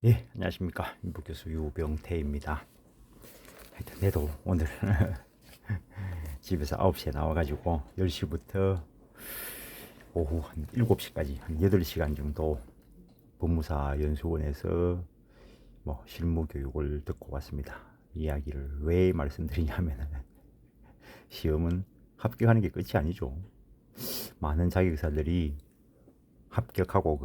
예, 안녕하십니까. 인북교수 유병태입니다. 하여튼, 내도 오늘 집에서 9시에 나와가지고 10시부터 오후 한 7시까지 한 8시간 정도 법무사 연수원에서 뭐 실무 교육을 듣고 왔습니다. 이야기를 왜 말씀드리냐면 시험은 합격하는 게 끝이 아니죠. 많은 자격사들이 합격하고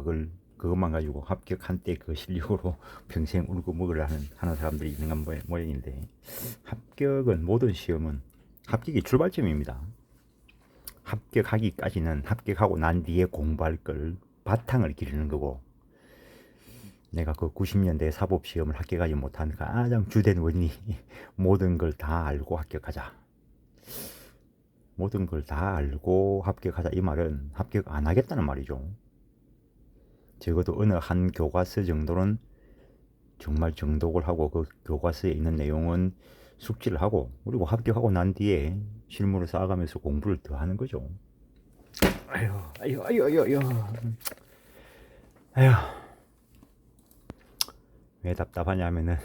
그것만 가지고 합격한 때 그 실력으로 평생 울고 먹으려 하는 사람들이 있는 모양인데, 합격은, 모든 시험은 합격이 출발점입니다. 합격하기까지는 합격하고 난 뒤에 공부할 걸 바탕을 기르는 거고, 내가 그 90년대 사법시험을 합격하지 못한 가장 주된 원인이 모든 걸 다 알고 합격하자, 모든 걸 다 알고 합격하자, 이 말은 합격 안 하겠다는 말이죠. 적어도 어느 한 교과서 정도는 정말 정독을 하고, 그 교과서에 있는 내용은 숙지를 하고, 그리고 합격하고 난 뒤에 실무를 쌓아가면서 공부를 더 하는 거죠. 아유, 아유, 아유, 아유, 아유, 아유. 왜 답답하냐면은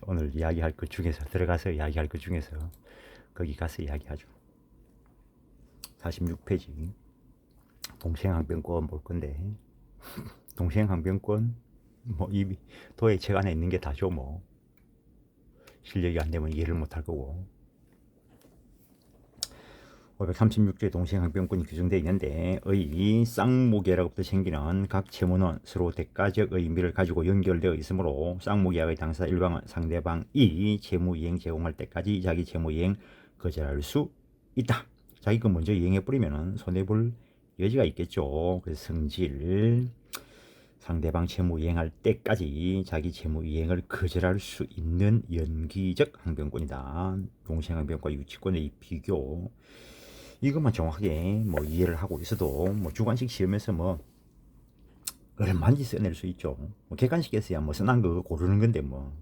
오늘 이야기할 것 중에서, 들어가서 이야기할 것 중에서 거기 가서 이야기하죠. 46페이지 동생항변권 볼 건데, 동생항변권 뭐 이 도의 책 안에 있는 게 다죠. 뭐 실력이 안 되면 이해를 못 할 거고. 536조의 동시행항변권이 규정되어 있는데, 의 쌍무계약으로부터 생기는 각 채무는 서로 대가적 의미를 가지고 연결되어 있으므로 쌍무계약의 당사자 일방은 상대방이 채무이행 제공할 때까지 자기 채무이행 거절할 수 있다. 자기가 먼저 이행해버리면 손해볼 여지가 있겠죠. 그래서 성질, 상대방 채무 이행할 때까지 자기 채무 이행을 거절할 수 있는 연기적 항변권이다. 동시행항변과 유치권의 비교, 이것만 정확하게 뭐 이해를 하고 있어도 뭐 주관식 시험에서 뭐 얼마든지 써낼 수 있죠. 뭐 객관식에서야 뭐 써난 거 고르는 건데, 뭐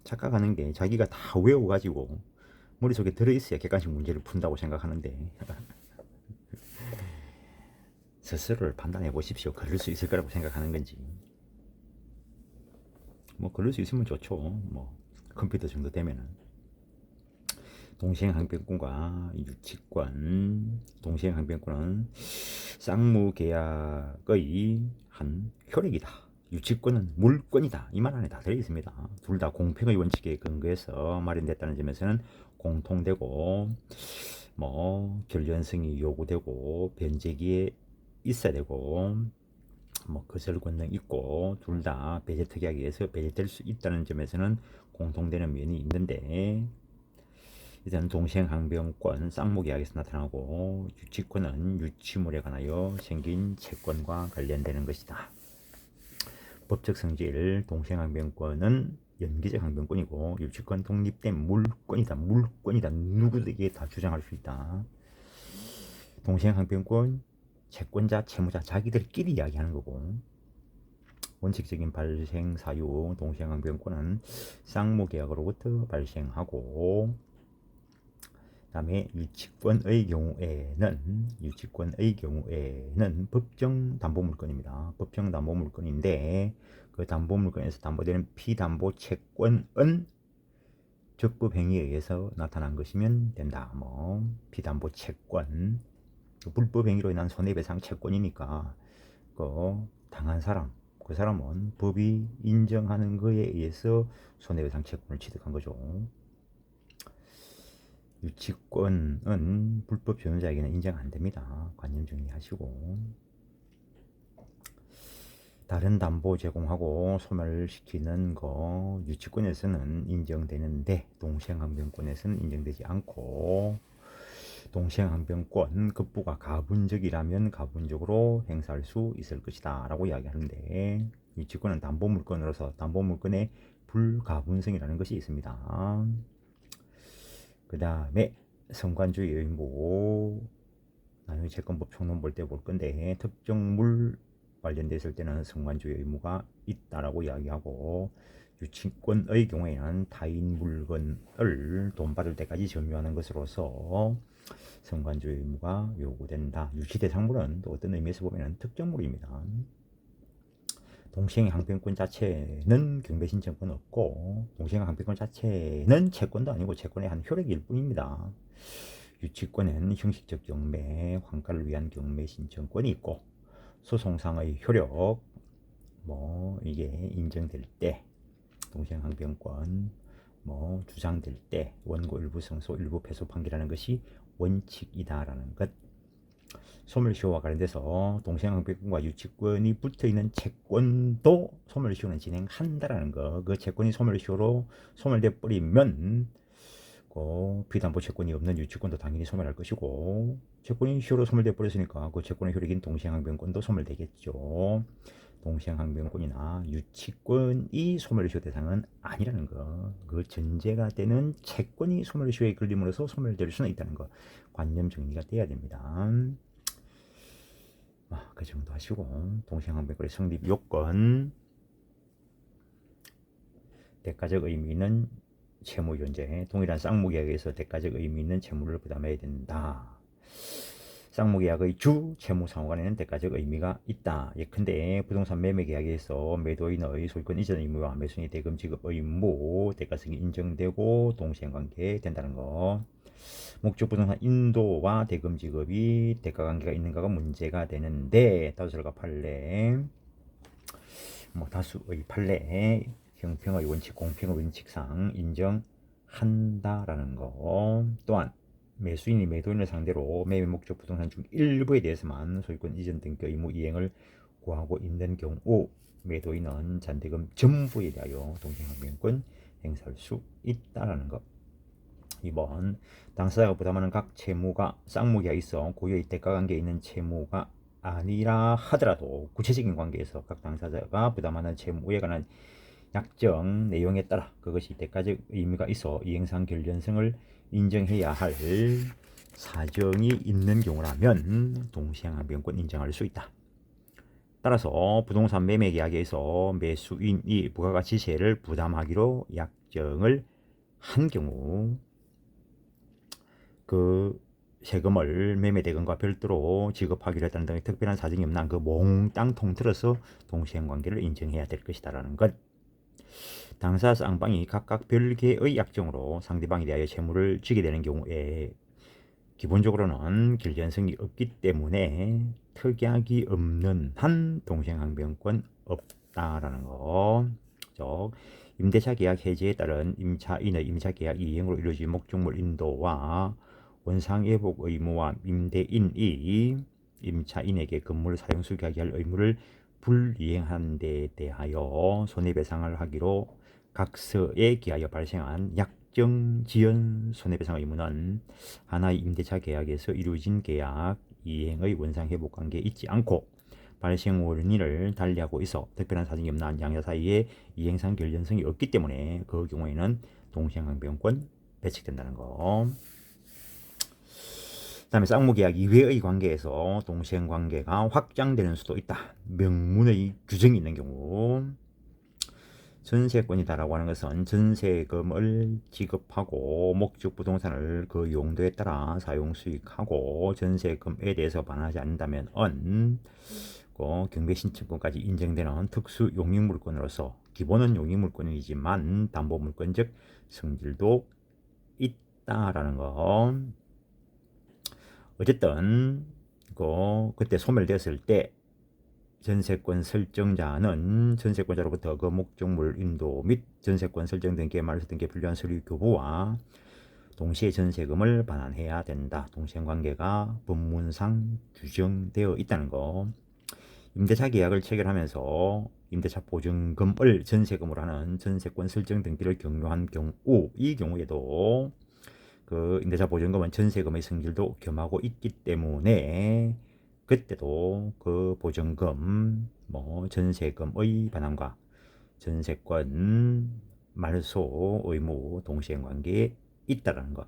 착각하는 게 자기가 다 외워가지고 머릿속에 들어있어야 객관식 문제를 푼다고 생각하는데 스스로를 판단해 보십시오. 그럴 수 있을 거라고 생각하는 건지. 뭐 그럴 수 있으면 좋죠. 뭐 컴퓨터 정도 되면은. 동시행항변권과 유치권, 동시행항변권은 쌍무계약의 한 효력이다. 유치권은 물권이다. 이 말 안에 다 들어있습니다. 둘 다 공평의 원칙에 근거해서 마련됐다는 점에서는 공통되고, 뭐 결연성이 요구되고 변제기에 있어야 되고, 뭐 거절 권능 있고, 둘 다 배제 특약에 의해서 배제될 수 있다는 점에서는 공통되는 면이 있는데, 일단 동시행항변권 쌍무계약에서 나타나고, 유치권은 유치물에 관하여 생긴 채권과 관련되는 것이다. 법적 성질, 동시행항변권은 연기적 항변권이고, 유치권 독립된 물권이다. 물권이다. 누구에게 다 주장할 수 있다. 동시행항변권 채권자, 채무자 자기들끼리 이야기하는 거고, 원칙적인 발생 사유, 동시행항변권은 쌍무계약으로부터 발생하고, 다음에 유치권의 경우에는 법정 담보물건입니다. 법정 담보물건인데, 그 담보물건에서 담보되는 피담보 채권은 적법 행위에 의해서 나타난 것이면 된다. 뭐 피담보 채권, 불법 행위로 인한 손해배상 채권이니까 그 당한 사람, 그 사람은 법이 인정하는 것에 의해서 손해배상 채권을 취득한 거죠. 유치권은 불법 변호자에게는 인정 안 됩니다. 관념 정리하시고. 다른 담보 제공하고 소멸시키는 거 유치권에서는 인정되는데 동시행항변권에서는 인정되지 않고, 동시행항변권 급부가 가분적이라면 가분적으로 행사할 수 있을 것이다 라고 이야기하는데, 유치권은 담보물건으로서 담보물건의 불가분성이라는 것이 있습니다. 그 다음에 성관주의 의무, 나중에 채권법 총론 볼 때 볼 건데, 특정물 관련됐을 때는 성관주의 의무가 있다라고 이야기하고, 유치권의 경우에는 타인 물건을 돈 받을 때까지 점유하는 것으로서 성관주의 의무가 요구된다. 유치대상물은 또 어떤 의미에서 보면 특정물입니다. 동시행 항변권 자체는 경매 신청권 없고 동시행 항변권 자체는 채권도 아니고 채권의 한 효력일 뿐입니다. 유치권은 형식적 경매, 환가를 위한 경매 신청권이 있고 소송상의 효력 이게 인정될 때 동시행 항변권 주장될 때 원고 일부 승소 일부 패소 판결하는 것이 원칙이다라는 것. 소멸시효와 관련돼서 동시행항변권과 유치권이 붙어있는 채권도 소멸시효는 진행한다라는 거. 그 채권이 소멸시효로 소멸돼 버리면 그 피담보 채권이 없는 유치권도 당연히 소멸할 것이고 채권이 시효로 소멸돼 버렸으니까 그 채권의 효력인 동시행항변권도 소멸되겠죠. 동시행항변권이나 유치권이 소멸시효 대상은 아니라는 거. 그 전제가 되는 채권이 소멸시효에 걸림으로써 소멸될 수는 있다는 거. 관념 정리가 돼야 됩니다. 그 정도 하시고 동시행항변권의 성립 요건 대가적 의미 있는 채무 존재 동일한 쌍무계약에서 대가적 의미 있는 채무를 부담해야 된다. 쌍무계약의 주 채무 상호간에는 대가적 의미가 있다. 예컨대 부동산 매매계약에서 매도인의 소유권 이전 의무와 매수인의 대금 지급 의무 대가성이 인정되고 동시행관계 된다는 거. 목적 부동산 인도와 대금 지급이 대가 관계가 있는가가 문제가 되는데 다수설과 판례 다수의 판례 형평의 원칙 공평의 원칙상 인정한다라는 거. 또한 매수인이 매도인을 상대로 매매 목적 부동산 중 일부에 대해서만 소유권 이전 등기 의무 이행을 구하고 있는 경우 매도인은 잔대금 전부에 대하여 동시행항변권 행사할 수 있다라는 것. 2번 당사자가 부담하는 각 채무가 쌍무계가 있어 고유의 대가 관계에 있는 채무가 아니라 하더라도 구체적인 관계에서 각 당사자가 부담하는 채무에 관한 약정 내용에 따라 그것이 대가적 의미가 있어 이행상 결련성을 인정해야 할 사정이 있는 경우라면 동시행항변권 인정할 수 있다. 따라서 부동산 매매 계약에서 매수인이 부가가치세를 부담하기로 약정을 한 경우 그 세금을 매매 대금과 별도로 지급하기로 했다는 등의 특별한 사정이 없는 한 그 몽땅 통틀어서 동시행 관계를 인정해야 될 것이다라는 것. 당사 쌍방이 각각 별개의 약정으로 상대방에 대하여 채무를 지게 되는 경우에 기본적으로는 결련성이 없기 때문에 특약이 없는 한 동시행항변권 없다라는 거. 즉 임대차 계약 해지에 따른 임차인의 임차 계약 이행으로 이루어진 목적물 인도와 원상회복 의무와 임대인이 임차인에게 건물 사용 수리하게 할 의무를 불이행한 데 대하여 손해배상을 하기로 각서에 기하여 발생한 약정 지연 손해배상 의무는 하나의 임대차 계약에서 이루어진 계약 이행의 원상회복 관계에 있지 않고 발생 원인을 달리하고 있어 특별한 사정이 없는 한 양자 사이에 이행상 결련성이 없기 때문에 그 경우에는 동시행항변권 배척된다는 거. 그 다음에 쌍무계약 이외의 관계에서 동시행관계가 확장되는 수도 있다. 명문의 규정이 있는 경우. 전세권이다라고 하는 것은 전세금을 지급하고 목적 부동산을 그 용도에 따라 사용 수익하고 전세금에 대해서 반하지 않는다면 경매신청권까지 인정되는 특수 용익물권으로서 기본은 용익물권이지만 담보물권적 성질도 있다라는 거. 어쨌든 그때 소멸되었을 때 전세권 설정자는 전세권자로부터 그 목적물 인도 및 전세권 설정 등기에 말소 등기에 필요한 서류 교부와 동시에 전세금을 반환해야 된다. 동시행관계가 법문상 규정되어 있다는 거. 임대차 계약을 체결하면서 임대차 보증금을 전세금으로 하는 전세권 설정 등기를 경료한 경우 이 경우에도 그 임대차 보증금은 전세금의 성질도 겸하고 있기 때문에 그때도 그 보증금 전세금의 반환과 전세권 말소 의무 동시행 관계에 있다라는 것.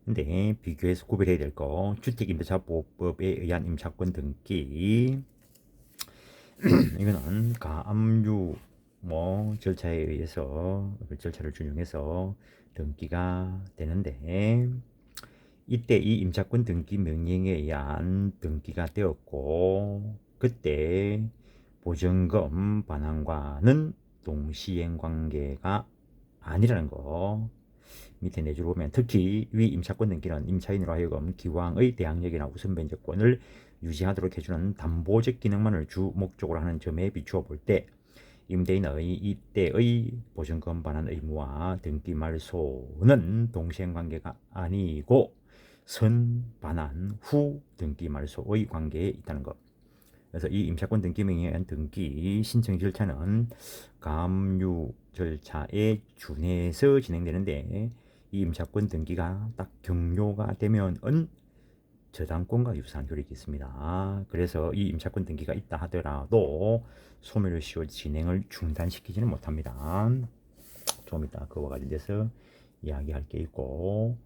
근데 비교해서 구별해야 될 거 주택임대차보호법에 의한 임차권 등기 이거는 가압류 절차에 의해서 그 절차를 준용해서 등기가 되는데 이때 이 임차권 등기 명령에 의한 등기가 되었고 그때 보증금 반환과는 동시행 관계가 아니라는 거. 밑에 내주를 보면 특히 위 임차권 등기는 임차인으로 하여금 기왕의 대항력이나 우선 변제권을 유지하도록 해주는 담보적 기능만을 주 목적으로 하는 점에 비추어 볼 때 임대인의 이때의 보증금 반환 의무와 등기 말소는 동시행 관계가 아니고 선 반환 후 등기 말소의 관계에 있다는 것. 그래서 이 임차권 등기 명령에 의한 등기 신청 절차는 감유 절차에 준해서 진행되는데 이 임차권 등기가 딱 경료가 되면은 저당권과 유사한 효력이 있습니다. 그래서 이 임차권 등기가 있다 하더라도 소멸시효 진행을 중단시키지는 못합니다. 좀 이따 그와 관련돼서 이야기할 게 있고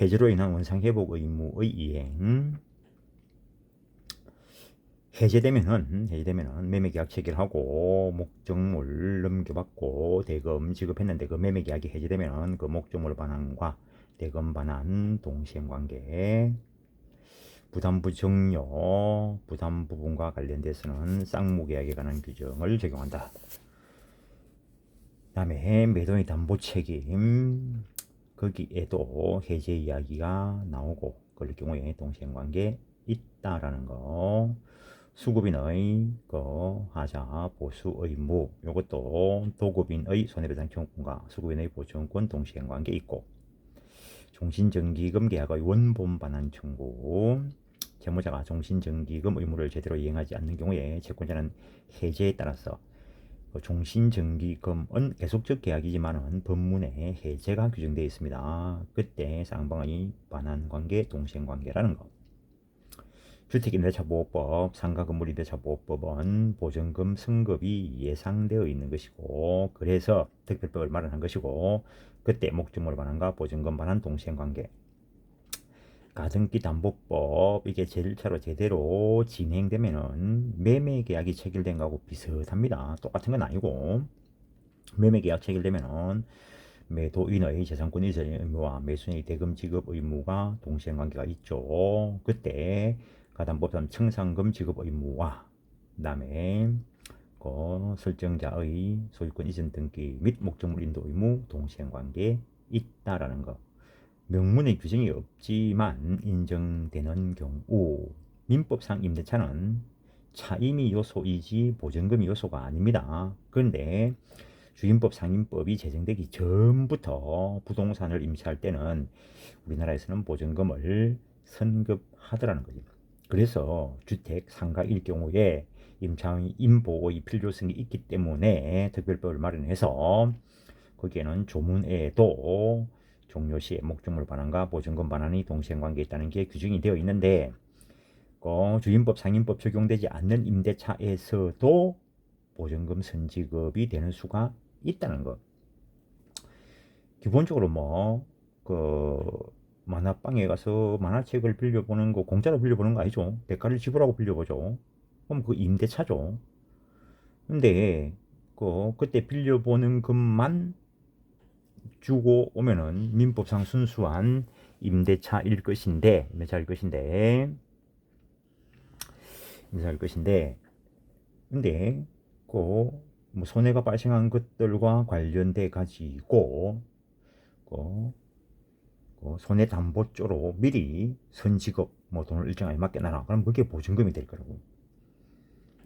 해제로 인한 원상회복 의무의 이행 해제되면은 매매계약 체결하고 목적물 넘겨받고 대금 지급했는데 그 매매계약이 해제되면은 그 목적물 반환과 대금 반환 동시행관계 부담부 종료 부담 부분과 관련돼서는 쌍무계약에 관한 규정을 적용한다. 다음에 매도인 담보 책임 거기에도 해제 이야기가 나오고 그럴 경우에 동시행관계 있다라는 거. 수급인의 하자 보수 의무 이것도 도급인의 손해배상 청구권과 수급인의 보증권 동시행관계 있고 종신정기금 계약의 원본 반환 청구 채무자가 종신정기금 의무를 제대로 이행하지 않는 경우에 채권자는 해제에 따라서 종신정기금은 계속적 계약이지만은 법문에 해제가 규정되어 있습니다. 그때 쌍방의 반환관계 동시행관계라는 것. 주택임대차보호법, 상가건물임대차보호법은 보증금 승급이 예상되어 있는 것이고 그래서 특별법을 마련한 것이고 그때 목적물 반환과 보증금 반환 동시행관계 가등기 담보법 이게 절차로 제대로 진행되면은 매매계약이 체결된 거하고 비슷합니다. 똑같은 건 아니고 매매계약 체결되면은 매도인의 재산권 이전 의무와 매수인의 대금 지급 의무가 동시행관계가 있죠. 그때 가담법상 청산금 지급 의무와 그다음에 설정자의 소유권 이전 등기 및 목적물 인도 의무 동시행관계에 있다라는 것. 명문의 규정이 없지만 인정되는 경우 민법상 임대차는 차임이 요소이지 보증금이 요소가 아닙니다. 그런데 주임법 상임법이 제정되기 전부터 부동산을 임차할 때는 우리나라에서는 보증금을 선급하더라는 거죠. 그래서 주택 상가일 경우에 임차인 인보의 필요성이 있기 때문에 특별법을 마련해서 거기에는 조문에도 종료 시에 목적물 반환과 보증금 반환이 동시행관계에 있다는 게 규정이 되어 있는데 주임법 상임법 적용되지 않는 임대차에서도 보증금 선지급이 되는 수가 있다는 것. 기본적으로 만화방에 가서 만화책을 빌려보는 거 공짜로 빌려보는 거 아니죠. 대가를 지불하고 빌려보죠. 그럼 그 임대차죠. 근데 그때 빌려보는 것만 주고 오면은 민법상 순수한 임대차일 것인데 근데 뭐 손해가 발생한 것들과 관련돼 가지고 손해담보조로 미리 선지급 돈을 일정하게 맡겨놔라. 그럼 그게 보증금이 될 거라고.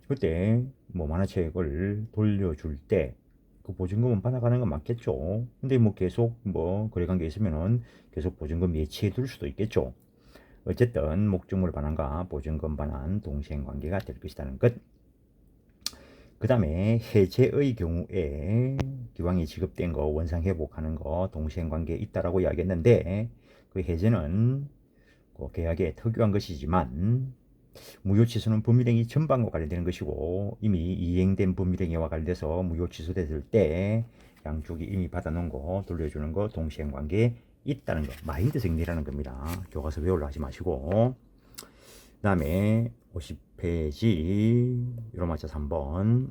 그때 만화책을 돌려줄 때 그 보증금은 받아가는 건 맞겠죠. 근데 계속 거래관계 있으면은 계속 보증금 예치해 둘 수도 있겠죠. 어쨌든 목적물 반환과 보증금 반환 동시행관계가 될 것이라는 것. 그 다음에 해제의 경우에 기왕이 지급된 거 원상 회복하는 거 동시행관계에 있다라고 이야기했는데 그 해제는 계약에 특유한 것이지만 무효 취소는 법률행위 전반과 관련되는 것이고 이미 이행된 법률행위와 관련돼서 무효 취소됐을 때 양쪽이 이미 받아놓은 거 돌려주는 거 동시행관계에 있다는 거 마인드 정리라는 겁니다. 교과서 외우려 하지 마시고 그 다음에 50페이지 유로마차 3번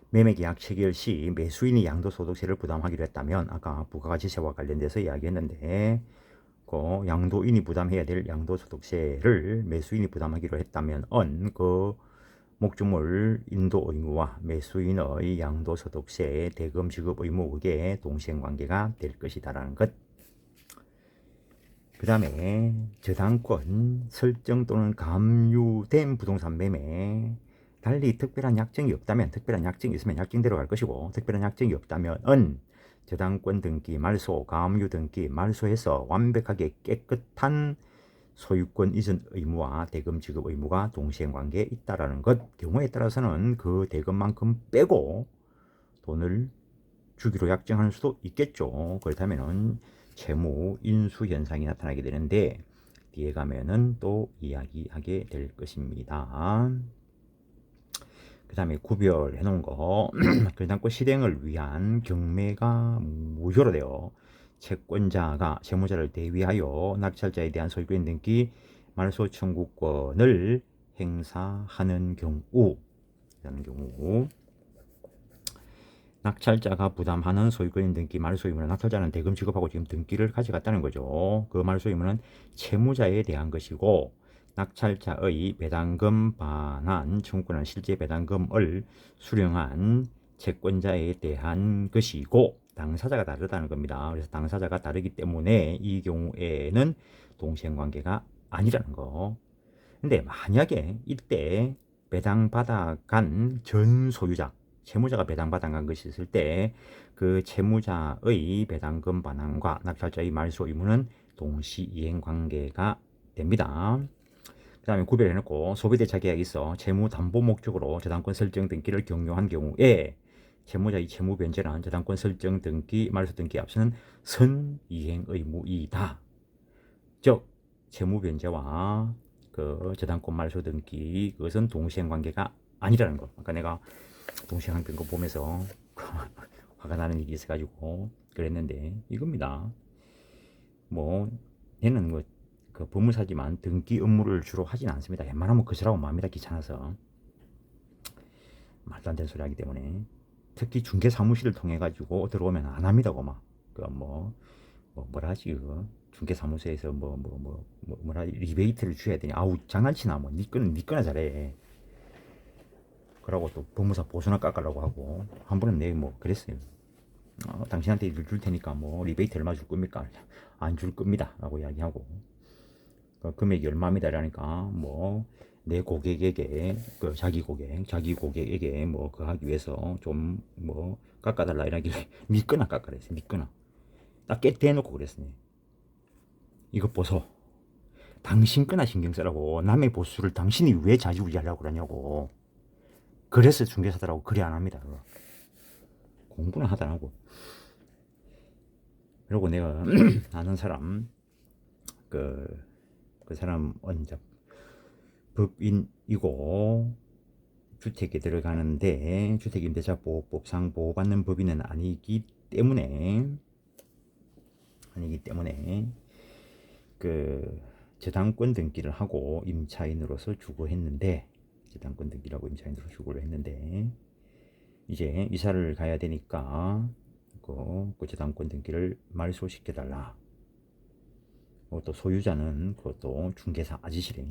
매매계약 체결 시 매수인이 양도소득세를 부담하기로 했다면 아까 부가가치세와 관련돼서 이야기했는데 그 양도인이 부담해야 될 양도소득세를 매수인이 부담하기로 했다면 그 목적물 인도 의무와 매수인의 양도소득세 대금 지급 의무의 동시행관계가 될 것이다라는 것. 그 다음에 저당권 설정 또는 감유된 부동산 매매, 달리 특별한 약정이 없다면, 특별한 약정이 있으면 약정대로 갈 것이고, 특별한 약정이 없다면 저당권 등기 말소, 감유 등기 말소해서 완벽하게 깨끗한 소유권 이전 의무와 대금 지급 의무가 동시행관계에 있다라는 것. 경우에 따라서는 그 대금만큼 빼고 돈을 주기로 약정할 수도 있겠죠. 그렇다면은 채무 인수 현상이 나타나게 되는데, 뒤에 가면은 또 이야기하게 될 것입니다. 그 다음에 구별해 놓은 거 그당권 실행을 위한 경매가 무효로 되어 채권자가 채무자를 대위하여 낙찰자에 대한 소유권 등기 말소 청구권을 행사하는 경우, 낙찰자가 부담하는 소유권 등기 말소 의무는 낙찰자는 대금 지급하고 지금 등기를 가져갔다는 거죠. 그 말소 의무는 채무자에 대한 것이고, 낙찰자의 배당금 반환 청구권은 실제 배당금을 수령한 채권자에 대한 것이고, 당사자가 다르다는 겁니다. 그래서 당사자가 다르기 때문에 이 경우에는 동시행관계가 아니라는 거. 근데 만약에 이때 배당받아간 전 소유자, 채무자가 배당받아간 것이 있을 때 그 채무자의 배당금 반환과 낙찰자의 말소 의무는 동시이행 관계가 됩니다. 그 다음에 구별해놓고 소비대차 계약이 있어 채무 담보 목적으로 저당권 설정 등기를 경료한 경우에 채무자의 채무 변제란 저당권 설정 등기, 말소 등기에 앞서는 선이행 의무이다. 즉 채무 변제와 그 저당권 말소 등기, 그것은 동시행 관계가 아니라는 거. 아까 내가 동시행 관계 거 보면서 화가 나는 일이 있어가지고 그랬는데 이겁니다. 뭐 얘는 뭐 그 법무사지만 등기 업무를 주로 하진 않습니다. 웬만하면 거절하고 맙니다. 귀찮아서. 말도 안 되는 소리 하기 때문에. 특히 중개사무실을 통해 가지고 들어오면 안 합니다고 막. 뭐라 하지 그거. 중개사무소에서 뭐라 리베이트를 줘야 되냐. 아우 장난치나 뭐. 니 거나 잘해. 그러고 또 법무사 보수나 깎으라고 하고 한 번은 내가 뭐 그랬어요. 당신한테 일을 줄 테니까 뭐 리베이트 얼마 줄 겁니까? 안 줄 겁니다 라고 이야기하고, 그 금액이 얼마입니다 이러니까 뭐 내 고객에게 그 자기 고객에게 뭐 그 하기 위해서 좀 뭐 깎아달라 이러길래 믿거나 깎아랬어요. 믿거나 딱 대놓고 그랬어요. 이거 보소, 당신 거나 신경 쓰라고. 남의 보수를 당신이 왜 좌지우지하려고 그러냐고. 그래서 중개사들하고 그래 안 합니다. 공부는 하다 하고. 그리고 내가 아는 사람, 그 사람 언제 법인이고 주택에 들어가는데 주택임대차보호법상 보호받는 법인은 아니기 때문에 그 저당권 등기를 하고 임차인으로서 주거했는데, 저당권 등기라고 임차인으로 주거를 했는데 이제 이사를 가야 되니까 그 저당권 등기를 말소시켜달라. 또 소유자는 그것도 중개사 아저씨래.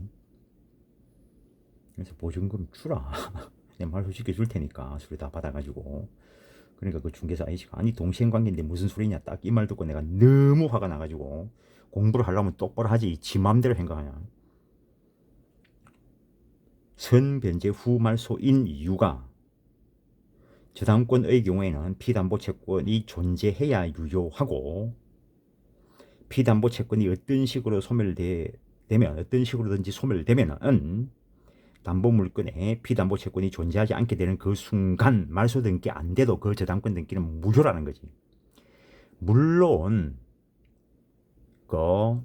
그래서 보증금 주라. 내가 말소시켜 줄 테니까 수리 다 받아가지고. 그러니까 그 중개사 아저씨가 아니 동시행관계인데 무슨 소리냐, 딱 이 말 듣고 내가 너무 화가 나가지고, 공부를 하려면 똑바로 하지 지 맘대로 행동하냐. 선변제 후 말소인 이유가 저당권의 경우에는 피담보 채권이 존재해야 유효하고, 피담보 채권이 어떤 식으로든지 소멸되면은 담보 물건에 피담보 채권이 존재하지 않게 되는 그 순간 말소 등기 안 돼도 그 저당권 등기는 무효라는 거지. 물론 그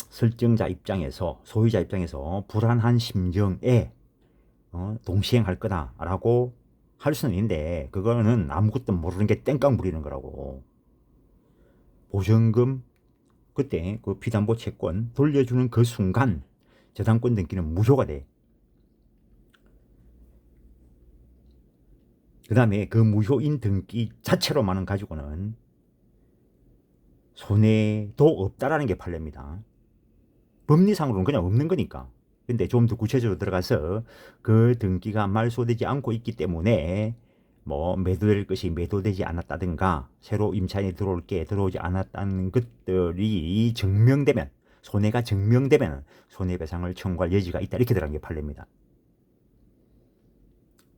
설정자 입장에서, 소유자 입장에서 불안한 심정에 동시행할 거다라고 할 수는 있는데, 그거는 아무것도 모르는 게 땡깡 부리는 거라고. 보증금 그때 그 피담보 채권 돌려주는 그 순간 저당권 등기는 무효가 돼. 그 다음에 그 무효인 등기 자체로만은 가지고는 손해도 없다라는 게 판례입니다. 법리상으로는 그냥 없는 거니까. 근데 좀 더 구체적으로 들어가서 그 등기가 말소되지 않고 있기 때문에 뭐 매도될 것이 매도되지 않았다든가 새로 임차인이 들어올 게 들어오지 않았다는 것들이 증명되면, 손해가 증명되면 손해배상을 청구할 여지가 있다, 이렇게 들어간 게 판례입니다.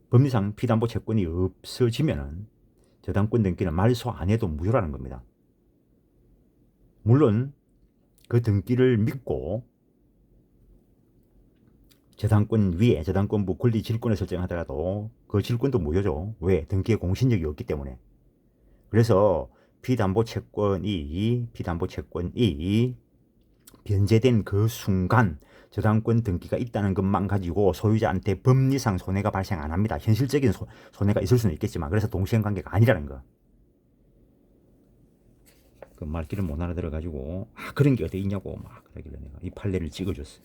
법리상 피담보 채권이 없어지면 저당권 등기는 말소 안 해도 무효라는 겁니다. 물론 그 등기를 믿고 저당권 위에 저당권부 권리 질권을 설정하더라도 그 질권도 무효죠. 왜? 등기의 공신력이 없기 때문에. 그래서 피담보 채권이 변제된 그 순간 저당권 등기가 있다는 것만 가지고 소유자한테 법리상 손해가 발생 안 합니다. 현실적인 손해가 있을 수는 있겠지만, 그래서 동시행관계가 아니라는 거. 그 말귀를 못 알아들어가지고 그런 게 어디 있냐고 막 그러길래 내가 이 판례를 찍어줬어.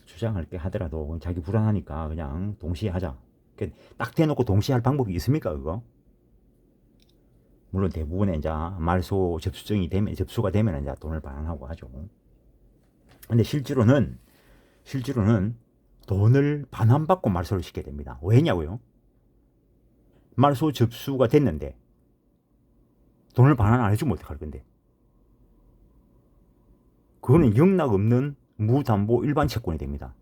주장할 때 하더라도 자기 불안하니까 그냥 동시에 하자. 딱 대놓고 동시에 할 방법이 있습니까, 그거? 물론 대부분의 이제 말소 접수가 되면 이제 돈을 반환하고 하죠. 근데 실제로는 돈을 반환받고 말소를 시켜야 됩니다. 왜냐고요? 말소 접수가 됐는데 돈을 반환 안 해주면 어떡할 건데? 그거는 영락 없는 무담보 일반 채권이 됩니다.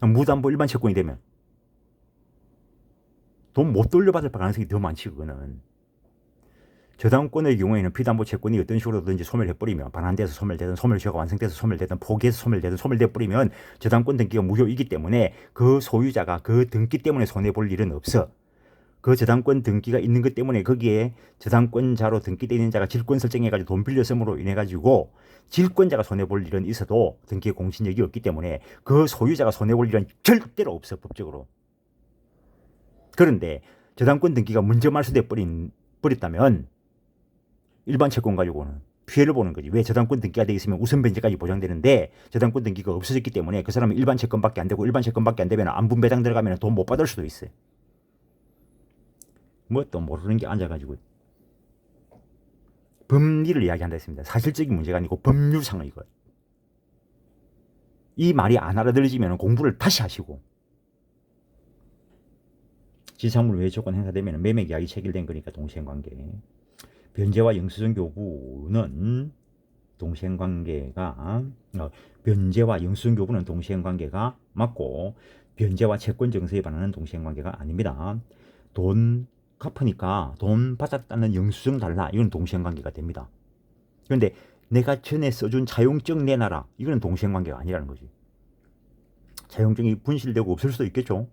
무담보 일반 채권이 되면 돈 못 돌려받을 가능성이 더 많지. 그거는 저당권의 경우에는 피담보 채권이 어떤 식으로든지 소멸해버리면, 반환돼서 소멸되든 소멸시효가 완성돼서 소멸되든 포기해서 소멸되든 소멸돼버리면 저당권 등기가 무효이기 때문에 그 소유자가 그 등기 때문에 손해볼 일은 없어. 그 저당권 등기가 있는 것 때문에 거기에 저당권자로 등기되어 있는 자가 질권 설정해가지고 돈 빌렸음으로 인해가지고 질권자가 손해볼 일은 있어도 등기의 공신력이 없기 때문에 그 소유자가 손해볼 일은 절대로 없어, 법적으로. 그런데 저당권 등기가 먼저 말소돼 버렸다면 일반 채권 가지고는 피해를 보는 거지. 왜? 저당권 등기가 돼 있으면 우선 변제까지 보장되는데 저당권 등기가 없어졌기 때문에 그 사람은 일반 채권밖에 안 되고, 일반 채권밖에 안 되면 안분 배당 들어가면 돈 못 받을 수도 있어요. 뭐 또 모르는 게 앉아가지고 법리를 이야기한다 했습니다. 사실적인 문제가 아니고 법률상의 것. 이 말이 안 알아들어지면 공부를 다시 하시고, 지상물 외 조건 행사되면 매매 계약이 체결된 거니까 동시행관계. 변제와 영수증 교부는 동시행관계가 변제와 영수증 교부는 동시행관계가 맞고, 변제와 채권 정서에 반하는 동시행관계가 아닙니다. 돈 갚으니까 돈 받았다는 영수증 달라, 이건 동시행관계가 됩니다. 그런데 내가 전에 써준 차용증 내놔라, 이건 동시행관계가 아니라는 거지. 차용증이 분실되고 없을 수도 있겠죠.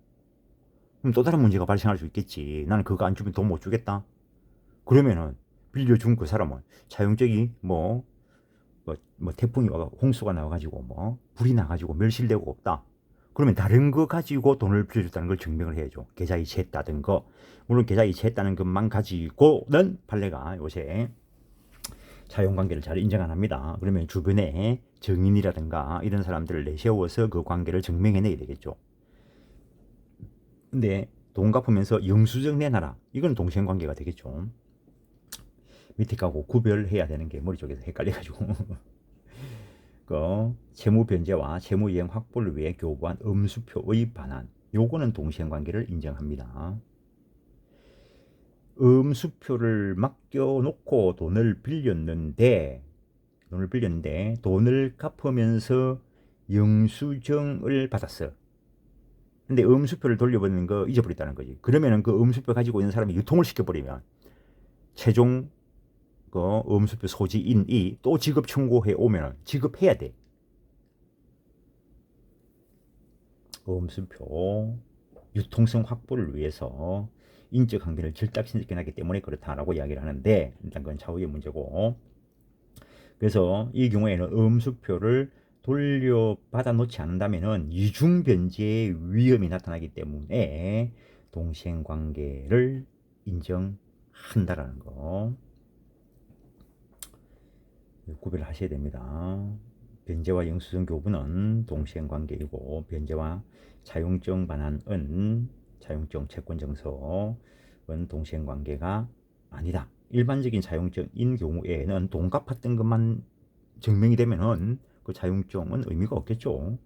그럼 또 다른 문제가 발생할 수 있겠지. 나는 그거 안 주면 돈 못 주겠다. 그러면은 빌려준 그 사람은 차용증이 뭐 태풍이 와가 홍수가 나와가지고 뭐 불이 나가지고 멸실되고 없다. 그러면 다른 거 가지고 돈을 빌려줬다는 걸 증명을 해야죠. 계좌 이체했다든 거. 물론 계좌 이체했다는 것만 가지고는 판례가 요새 차용관계를 잘 인정 안 합니다. 그러면 주변에 증인이라든가 이런 사람들을 내세워서 그 관계를 증명해내야 되겠죠. 근데 돈 갚으면서 영수증 내놔라, 이건 동시행관계가 되겠죠. 밑에 가고 구별해야 되는 게 머릿속에서 헷갈려가지고 그 채무 변제와 채무 이행 확보를 위해 교부한 음수표의 반환, 요거는 동시행관계를 인정합니다. 음수표를 맡겨놓고 돈을 빌렸는데 돈을 갚으면서 영수증을 받았어. 근데 음수표를 돌려받는 거 잊어버렸다는 거지. 그러면은 그 음수표 가지고 있는 사람이 유통을 시켜버리면 최종 그 음수표 소지인이 또 지급 청구해 오면 지급해야 돼. 음수표 유통성 확보를 위해서 인적 관계를 절단시켜나기 때문에 그렇다라고 이야기를 하는데, 일단 그건 차후의 문제고, 그래서 이 경우에는 음수표를 돌려받아 놓지 않는다면은 이중 변제의 위험이 나타나기 때문에 동시행관계를 인정한다라는 거 구별을 하셔야 됩니다. 변제와 영수증 교부는 동시행관계이고, 변제와 차용증 반환은 차용증 채권 정서는 동시행관계가 아니다, 일반적인 차용증인 경우에는 돈 갚았던 것만 증명이 되면은 그 차용증은 의미가 없겠죠.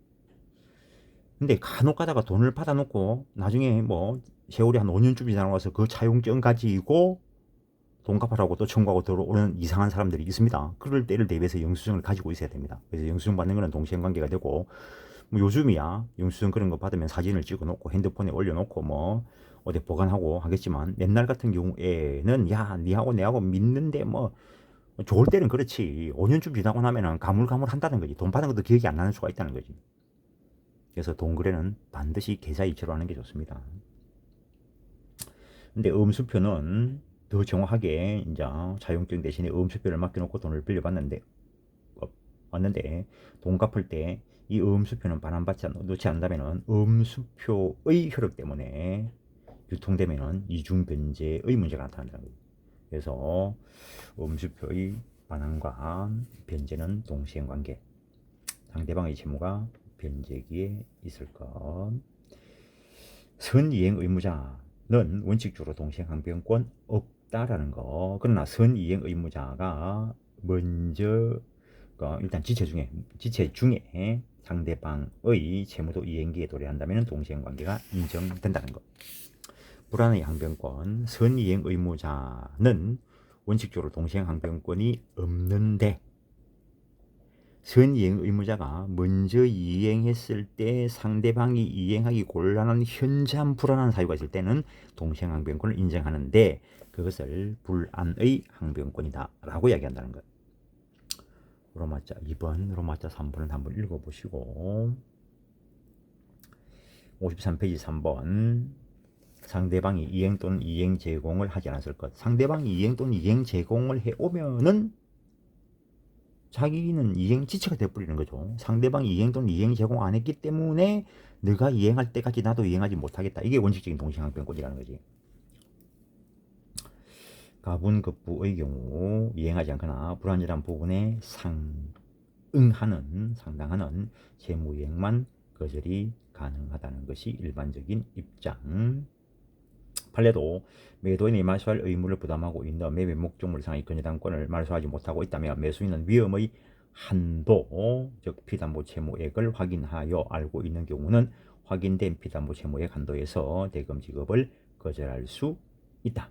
근데 간혹 가다가 돈을 받아놓고 나중에 뭐 세월이 한 5년쯤 지나서 그 차용증 가지고 돈 갚아라고 또 청구하고 들어오는 이상한 사람들이 있습니다. 그럴 때를 대비해서 영수증을 가지고 있어야 됩니다. 그래서 영수증 받는 거는 동시행관계가 되고, 뭐 요즘이야 영수증 그런 거 받으면 사진을 찍어놓고 핸드폰에 올려놓고 뭐 어디 보관하고 하겠지만, 옛날 같은 경우에는 야 니하고 내하고 믿는데 뭐 좋을 때는 그렇지 5년쯤 지나고 나면은 가물가물 한다는 거지. 돈 받은 것도 기억이 안 나는 수가 있다는 거지. 그래서 동거래는 반드시 계좌이체로 하는 게 좋습니다. 근데 음수표는 더 정확하게 이제 차용증 대신에 음수표를 맡겨놓고 돈을 빌려봤는데 왔는데, 돈 갚을 때 이 음수표는 반환받지 놓지 않는다면은 음수표의 효력 때문에 유통되면은 이중 변제의 문제가 나타난다는 거예요. 그래서 음수표의 반환과 변제는 동시행 관계. 상대방의 채무가 변제기에 있을 것. 선이행 의무자는 원칙적으로 동시행 항변권 없다라는 거. 그러나 선이행 의무자가 먼저 일단 지체 중에 상대방의 채무도 이행기에 도래한다면 동시행 관계가 인정된다는 것. 불안의 항변권. 선이행 의무자는 원칙적으로 동시행 항변권이 없는데, 선이행 의무자가 먼저 이행했을 때 상대방이 이행하기 곤란한 현저한 불안한 사유가 있을 때는 동시행 항변권을 인정하는데, 그것을 불안의 항변권이다 라고 이야기한다는 것. 로마자 2번, 로마자 3번을 한번 읽어보시고, 53페이지 3번. 상대방이 이행 또는 이행 제공을 하지 않았을 것. 상대방이 이행 또는 이행 제공을 해오면은 자기는 이행 지체가 돼버리는 거죠. 상대방이 이행 또는 이행 제공 안 했기 때문에 너가 이행할 때까지 나도 이행하지 못하겠다. 이게 원칙적인 동시행항변권이라는 거지. 가분급부의 경우 이행하지 않거나 불완전한 부분에 상당하는 채무이행만 거절이 가능하다는 것이 일반적인 입장. 판례도 매도인이 말소할 의무를 부담하고 있는 매매 목적물 상의 근저당권을 말소하지 못하고 있다면 매수인은 위험의 한도, 즉 피담보 채무액을 확인하여 알고 있는 경우는 확인된 피담보 채무액 한도에서 대금 지급을 거절할 수 있다.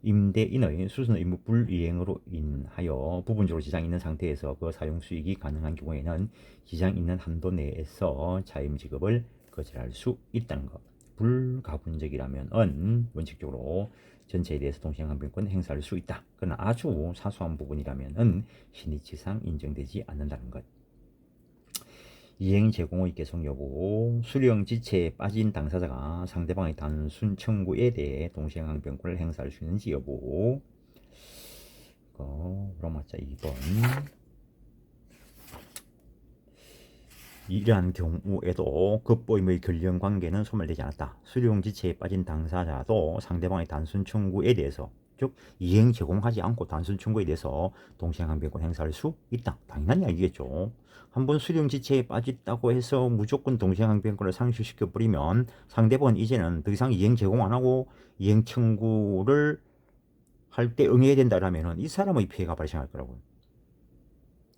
임대인의 수선 의무 불이행으로 인하여 부분적으로 지장이 있는 상태에서 그 사용 수익이 가능한 경우에는 지장 있는 한도 내에서 차임 지급을 거절할 수 있다는 것. 불가분적이라면 원칙적으로 전체에 대해서 동시행항변권 행사할 수 있다. 그러나 아주 사소한 부분이라면 신의치상 인정되지 않는다는 것. 이행 제공의 계속 여부. 수령 지체에 빠진 당사자가 상대방의 단순 청구에 대해 동시행항변권을 행사할 수 있는지 여부. 로마자 2번. 이러한 경우에도 급보임의 결령관계는 소멸되지 않았다. 수령 지체에 빠진 당사자도 상대방의 단순 청구에 대해서, 즉 이행 제공하지 않고 단순 청구에 대해서 동시행항변권 행사할 수 있다. 당연한 이야기겠죠. 한번 수령 지체에 빠졌다고 해서 무조건 동시행항변권을 상실시켜 버리면 상대방은 이제는 더 이상 이행 제공 안 하고 이행 청구를 할 때 응해야 된다라면은 이 사람의 피해가 발생할 거라고요.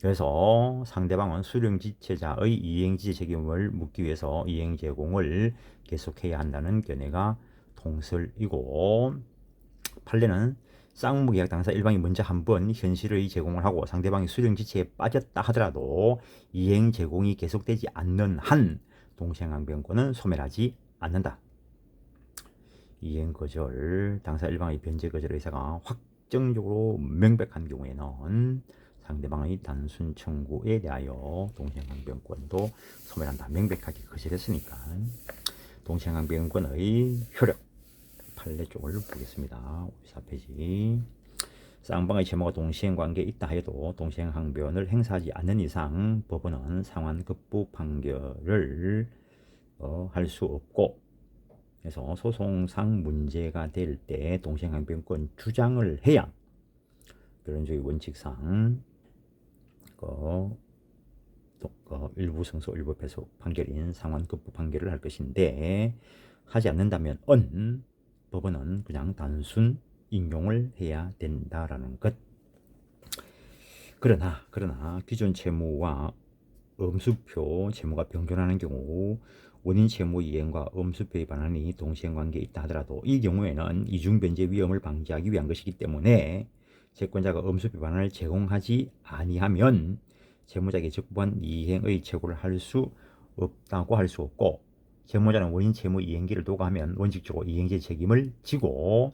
그래서 상대방은 수령지체자의 이행지체 책임을 묻기 위해서 이행 제공을 계속해야 한다는 견해가 통설이고, 판례는 쌍무계약 당사 일방이 먼저 한번 현실의 제공을 하고 상대방이 수령지체에 빠졌다 하더라도 이행 제공이 계속되지 않는 한 동시행항변권은 소멸하지 않는다. 이행 거절, 당사 일방의 변제 거절 의사가 확정적으로 명백한 경우에는 상대방의 단순 청구에 대하여 동시행항변권도 소멸한다. 명백하게 거절했으니까. 동시행항변권의 효력, 판례 쪽을 보겠습니다. 54페이지. 쌍방의 채무가 동시행관계에 있다 하여도 동시행항변을 행사하지 않는 이상 법원은 상환급부 판결을 할 수 없고, 그래서 소송상 문제가 될 때 동시행항변권 주장을 해야 변론적인 원칙상 일부 승소 일부 패소 판결인 상환급부 판결을 할 것인데, 하지 않는다면 법원은 그냥 단순 인용을 해야 된다라는 것. 그러나 기존 채무와 엄수표 채무가 병존하는 경우 원인 채무 이행과 엄수표의 반환이 동시행관계에 있다 하더라도 이 경우에는 이중변제 위험을 방지하기 위한 것이기 때문에 채권자가 엄수표 반환을 제공하지 아니하면 채무자에게 적법한 이행의 채권을 할 수 없다고 할 수 없고, 채무자는 원인 채무 이행기를 도과하면 원칙적으로 이행제 책임을 지고,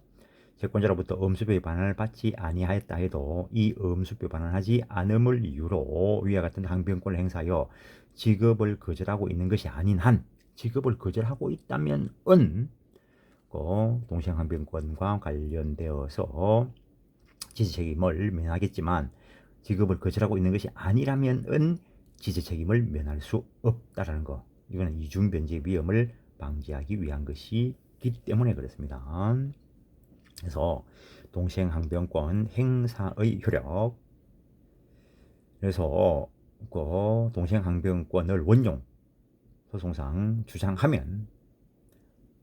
채권자로부터 엄수표의 반환을 받지 아니하였다 해도 이 엄수표 반환하지 않음을 이유로 위와 같은 항변권을 행사하여 지급을 거절하고 있는 것이 아닌 한, 지급을 거절하고 있다면 동시행항변권과 관련되어서 지지책임을 면하겠지만, 지급을 거절하고 있는 것이 아니라면 지지책임을 면할 수 없다라는 거. 이거는 이중변제 위험을 방지하기 위한 것이기 때문에 그렇습니다. 그래서 동시행항변권 행사의 효력. 그래서 그 동시행항변권을 원용 소송상 주장하면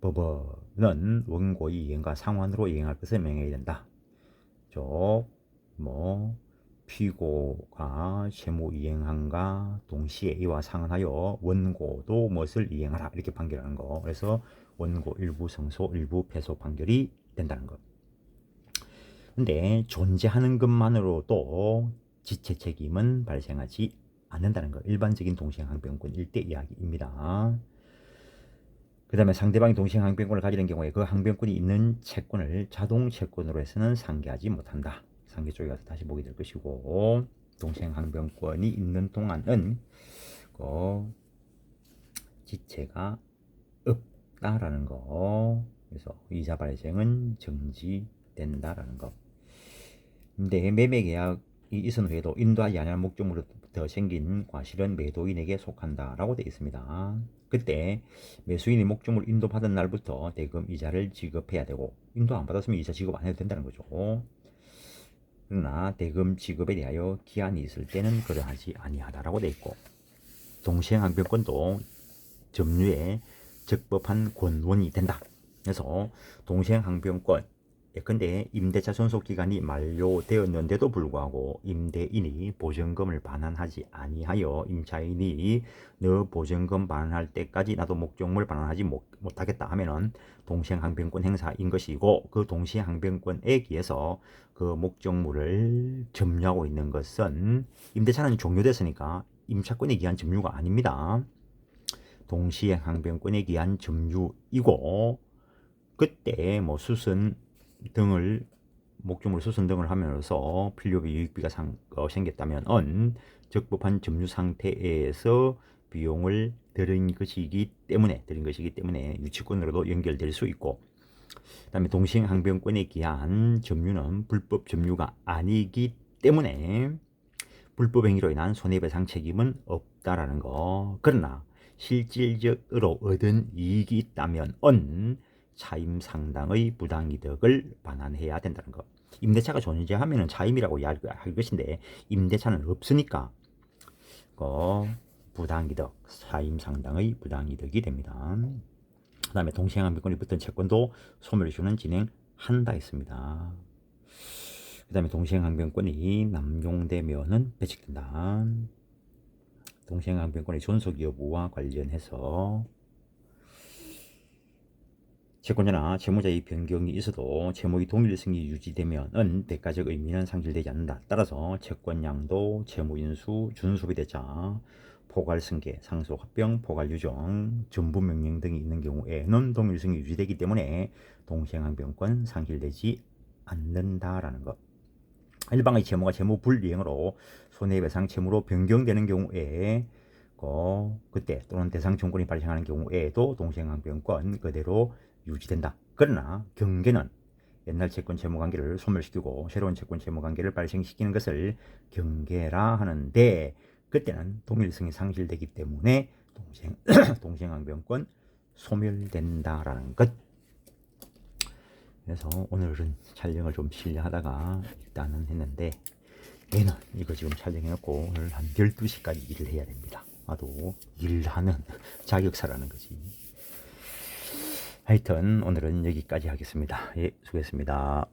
법원은 원고의 이행과 상환으로 이행할 것을 명해야 된다. 즉 피고가 채무 이행함과 동시에 이와 상환하여 원고도 무엇을 이행하라 이렇게 판결하는 거. 그래서 원고 일부 성소 일부 패소 판결이 된다는 것. 근데 존재하는 것만으로도 지체 책임은 발생하지 않는다는 것. 일반적인 동시행항변권 일대 이야기입니다. 그 다음에 상대방이 동시행항변권을 가지는 경우에 그 항변권이 있는 채권을 자동 채권으로 해서는 상계하지 못한다. 상계 쪽에 가서 다시 보게 될 것이고, 동시행항변권이 있는 동안은 지체가 없다라는 거. 그래서 이자 발생은 정지된다라는 거. 근데 매매 계약이 있은 후에도 인도하지 않은 목적으로부터 생긴 과실은 매도인에게 속한다라고 되어 있습니다. 그때 매수인이 목적물 인도받은 날부터 대금 이자를 지급해야 되고, 인도 안 받았으면 이자 지급 안 해도 된다는 거죠. 그러나 대금 지급에 대하여 기한이 있을 때는 그러하지 아니하다라고 되어 있고, 동시행항변권도 점유의 적법한 권원이 된다. 그래서 동시행항변권 예컨대 임대차 존속기간이 만료되었는데도 불구하고 임대인이 보증금을 반환하지 아니하여 임차인이 너 보증금 반환할 때까지 나도 목적물 반환하지 못하겠다 하면은 동시행항변권 행사인 것이고, 그 동시행항변권에 의해서 그 목적물을 점유하고 있는 것은 임대차는 종료됐으니까 임차권에 기한 점유가 아닙니다. 동시행항변권에 기한 점유이고, 그때 수순 등을 목적물 수순 등을 하면서 필요비 유익비가 생겼다면 적법한 점유 상태에서 비용을 들인 것이기 때문에 유치권으로도 연결될 수 있고, 그다음에 동시행항변권에 기한 점유는 불법 점유가 아니기 때문에 불법 행위로 인한 손해배상 책임은 없다라는 거. 그러나 실질적으로 얻은 이익이 있다면 차임 상당의 부당이득을 반환해야 된다는 것. 임대차가 존재하면 차임이라고 할 것인데 임대차는 없으니까 부당이득, 차임 상당의 부당이득이 됩니다. 그 다음에 동시행항변권이 붙은 채권도 소멸시효는 진행한다 했습니다. 그 다음에 동시행항변권이 남용되면은 배책된다. 동시행항변권의 존속 여부와 관련해서 채권자나 채무자의 변경이 있어도 채무의 동일성이 유지되면 대가적 의미는 상실되지 않는다. 따라서 채권양도, 채무인수, 준소비대차, 포괄승계, 상속합병, 포괄유정, 전부명령 등이 있는 경우에는 동일성이 유지되기 때문에 동시행항변권 상실되지 않는다라는 것. 일방의 채무가 채무 불이행으로 손해배상 채무로 변경되는 경우에 그때 또는 대상 청구권이 발생하는 경우에도 동시행항변권 그대로 유지된다. 그러나 경계는 옛날 채권 채무 관계를 소멸시키고 새로운 채권 채무 관계를 발생시키는 것을 경계라 하는데, 그때는 동일성이 상실되기 때문에 동시행항변권 소멸된다라는 것. 그래서 오늘은 촬영을 좀 실례하다가 일단은 했는데, 얘는 이거 지금 촬영해놓고 오늘 한 12시까지 일을 해야 됩니다. 나도 일하는 자격사라는 거지. 하여튼 오늘은 여기까지 하겠습니다. 예, 수고했습니다.